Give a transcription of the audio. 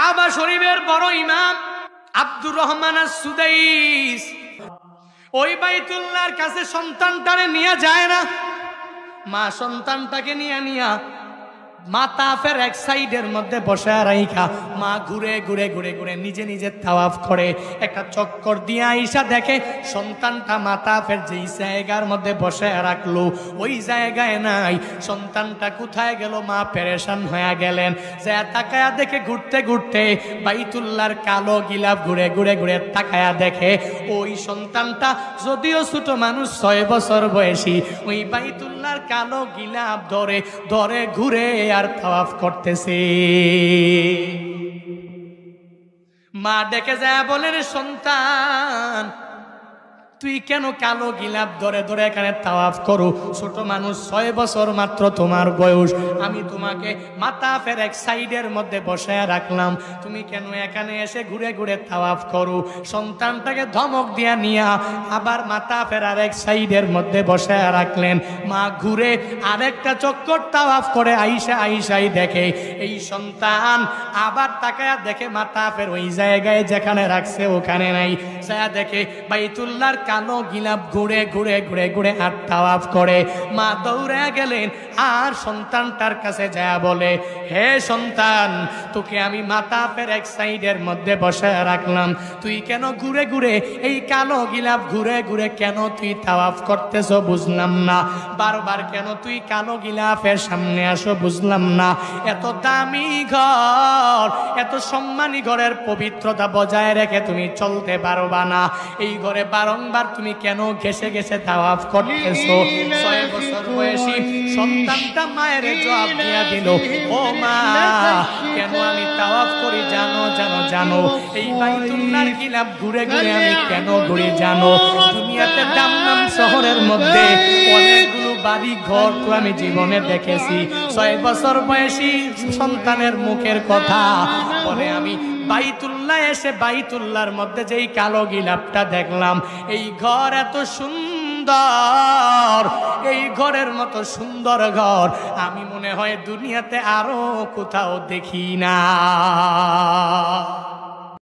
কাবা শরীফের বড় ইমাম আব্দুর রহমান আস-সুদাইস ওই বাইতুল্লাহর কাছে সন্তানটারে নিয়ে যায় না। মা সন্তানটাকে নিয়ে মাতাফের এক সাইডের মধ্যে বসে রাইখা মা ঘুরে ঘুরে ঘুরে ঘুরে নিজে নিজে তাওয়াফ করে। একটা চক্কর দিয়ে আইসা দেখে সন্তানটা মাতাফের যেই জায়গার মধ্যে বসে রাখলো ওই জায়গায় নাই। সন্তানটা কোথায় গেল? মা পেরেশান হয়ে গেলেন। যা তাকায়া দেখে ঘুরতে ঘুরতে বাইতুল্লাহর কালো গিলাফ ঘুরে ঘুরে ঘুরে তাকায়া দেখে ওই সন্তানটা যদিও ছোট মানুষ 6 বছর বয়সী, ওই বাইতুল্লাহর কালো গিলাফ ধরে ধরে ঘুরে আর তাওয়াফ করতেছে। মা ডেকে যায় বলে, রে সন্তান, তুই কেন কালো গিলাফ ধরে ধরে এখানে তাওয়াফ করো? ছোট মানুষ, 6 বছর মাত্র তোমার বয়স। আমি তোমাকে মাতাফের এক সাইডের মধ্যে বসায় রাখলাম, তুমি কেন এখানে এসে ঘুরে ঘুরে তাওয়াফ করো? সন্তানটাকে ধমক দিয়া নিয়া আবার মাতাফের আরেক সাইডের মধ্যে বসায় রাখলেন। মা ঘুরে আরেকটা চক্কর তাওয়াফ করে আইসাই দেখে এই সন্তান আবার তাকায়া দেখে মাতাফের ওই জায়গায় যেখানে রাখছে ওখানে নাই। যা দেখে বাইতুল্লাহর কালো গিলাফ ঘুরে ঘুরে ঘুরে ঘুরে আর তাওয়াফ করে। মা দৌড়ে গেলেন আর সন্তানটার কাছে যায় বলে, হে সন্তান, তোকে আমি মাতাফের এক সাইডের মধ্যে বসায় রাখলাম, তুই কেন ঘুরে ঘুরে এই কালো গিলাফ ঘুরে ঘুরে কেন তুই তাওয়াফ করতেছ বুঝলাম না। বারবার কেন তুই কালো গিলাফের সামনে আসো বুঝলাম না। এত দামি ঘর, এত সম্মানী ঘরের পবিত্রতা বজায় রেখে তুমি চলতে পারবা না। এই ঘরে বারংবার তুমি কেন ঘেসে ঘেসে তাওয়াফ করতেছো? 6 বছর বয়সী সন্তানটা মায়ের জবাব দিয়া দিল, ও মা, কেন আমি তাওয়াফ করি জানো জানো জানো? এই বাইতুল্লাহর গিলাফ ঘুরে ঘুরে আমি কেন ঘুরি জানো? দুনিয়াতে দামনাম শহরের মধ্যে অনেকগুলো বাড়ি ঘর তো আমি জীবনে দেখেছি। 6 বছর বয়সী সন্তানের মুখের কথা বলে আমি বাইতুল্লাহ এসে বাইতুল্লাহর মধ্যে যেই কালো গিলাফটা দেখলাম, এই ঘর এত সুন্দর, এই ঘরের মতো সুন্দর ঘর আমি মনে হয় দুনিয়াতে আরো কোথাও দেখি না।